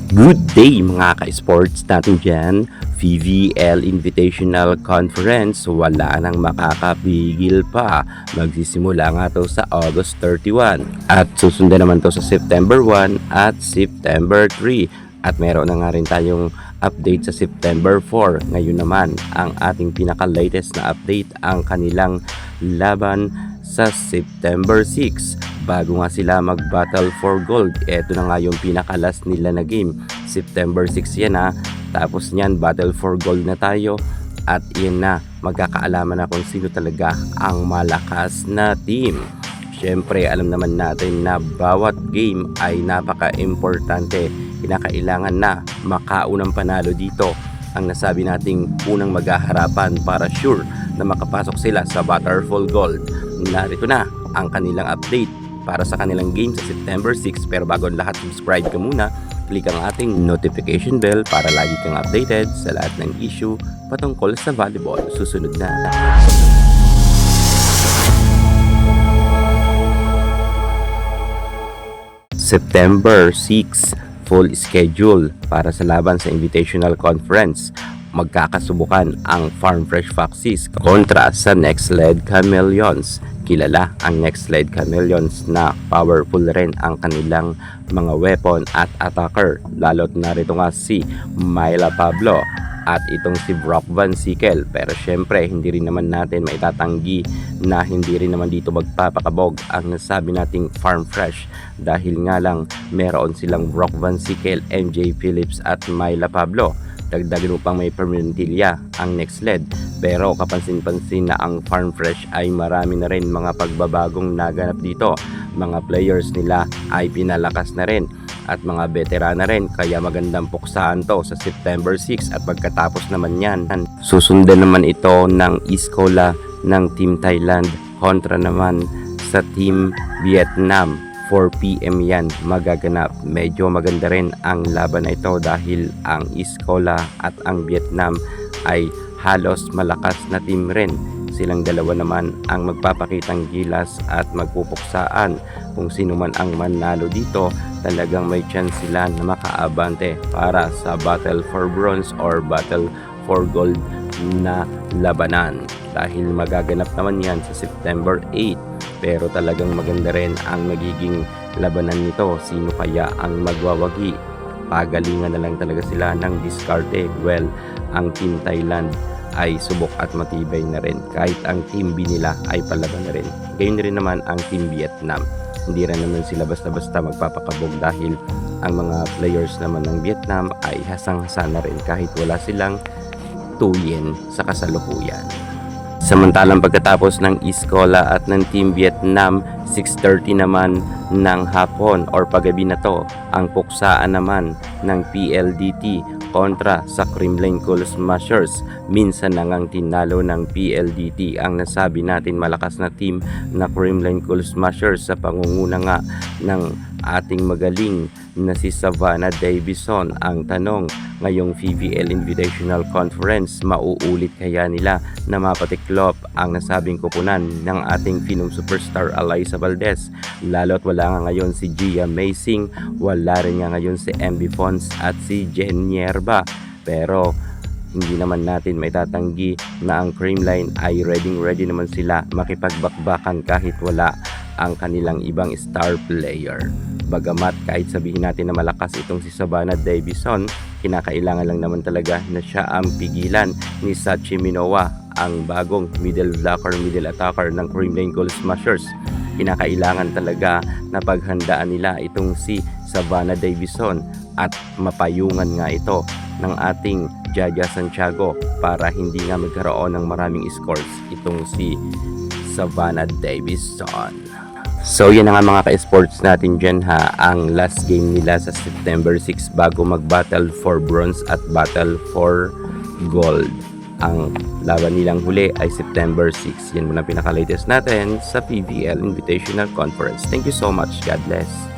Good day mga ka-sports natin dyan. VVL Invitational Conference, wala nang makakapigil pa. Magsisimula nga to sa August 31 at susundan naman to sa September 1 at September 3. At meron na nga rin tayong update sa September 4. Ngayon naman, ang ating pinaka-latest na update, ang kanilang laban sa September 6. Bago nga sila mag-battle for gold, eto na nga yung pinaka-last nila na game. September 6 yan ha. Tapos nyan, battle for gold na tayo. At yan na, magkakaalaman na kung sino talaga ang malakas na team. Siyempre, alam naman natin na bawat game ay napaka-importante. Kinakailangan na makaunang panalo dito ang nasabi nating unang maghaharapan para sure na makapasok sila sa battle for gold. Narito na ang kanilang update para sa kanilang game sa September 6. Pero bago ang lahat, subscribe ka muna, click ang ating notification bell para lagi kang updated sa lahat ng issue patungkol sa volleyball. Susunod na. September 6, full schedule para sa laban sa Invitational Conference. Magkakasubukan ang Farm Fresh Foxes kontra sa Next Led Chameleons. Kilala ang Next Led Chameleons na powerful rin ang kanilang mga weapon at attacker. Lalo't narito nga si Myla Pablo at itong si Brock Van Sickle. Pero syempre, hindi rin naman natin maitatanggi na hindi rin naman dito magpapakabog ang nasabi nating Farm Fresh. Dahil nga lang meron silang Brock Van Sickle, MJ Phillips at Myla Pablo. Dagdagan upang may permanentilla ang Next Led. Pero kapansin-pansin na ang Farm Fresh ay marami na rin mga pagbabagong naganap dito. Mga players nila ay pinalakas na rin at mga veterana rin, kaya magandang puksaan to sa September 6. At pagkatapos naman yan, susundan naman ito ng Iskola ng Team Thailand kontra naman sa Team Vietnam. 4 PM yan magaganap. Medyo maganda rin ang laban na ito dahil ang Iskola at ang Vietnam ay halos malakas na team rin. Silang dalawa naman ang magpapakitang gilas at magpupuksaan. Kung sino man ang manalo dito, talagang may chance sila na makaabante para sa battle for bronze or battle for gold na labanan. Dahil magaganap naman yan sa September 8. Pero talagang maganda rin ang magiging labanan nito. Sino kaya ang magwawagi? Pagalingan na lang talaga sila ng diskarte. Well, ang Team Thailand ay subok at matibay na rin. Kahit ang Team B nila ay palaban na rin. Gayon rin naman ang Team Vietnam. Hindi rin naman sila basta-basta magpapakabog dahil ang mga players naman ng Vietnam ay hasang-hasa na rin kahit wala silang tuyin sa kasalukuyan. Samantalang pagkatapos ng Iskola at ng Team Vietnam, 6:30 naman ng hapon or paggabi na to, ang puksaan naman ng PLDT kontra sa Kremlin Cool Smashers. Minsan na ngang tinalo ng PLDT ang nasabi natin malakas na team na Kremlin Cool Smashers sa pangunguna nga ng ating magaling na si Savannah Davison. Ang tanong, ngayong VVL Invitational Conference, mauulit kaya nila na mapatiklop ang nasabing kupunan ng ating Phenom Superstar Alyssa Valdez? Lalo't wala nga ngayon si Gia Maysing, wala rin nga ngayon si MB Fons at si Jen Nierba. Pero hindi naman natin maitatanggi na ang Creamline ay ready naman sila makipagbakbakan kahit wala ang kanilang ibang star player. Bagamat kahit sabihin natin na malakas itong si Savannah Davison, kinakailangan lang naman talaga na siya ang pigilan ni Sachi Minowa, ang bagong middle blocker, middle attacker ng Kremlin Cool Smashers. Kinakailangan talaga na paghandaan nila itong si Savannah Davison at mapayungan nga ito ng ating Jaja Santiago para hindi nga magkaroon ng maraming scores itong si Savannah Davison. So yan na nga mga ka-sports natin dyan ha, ang last game nila sa September 6 bago mag-battle for bronze at battle for gold. Ang laban nilang huli ay September 6. Yan muna pinaka-latest natin sa PVL Invitational Conference. Thank you so much. God bless.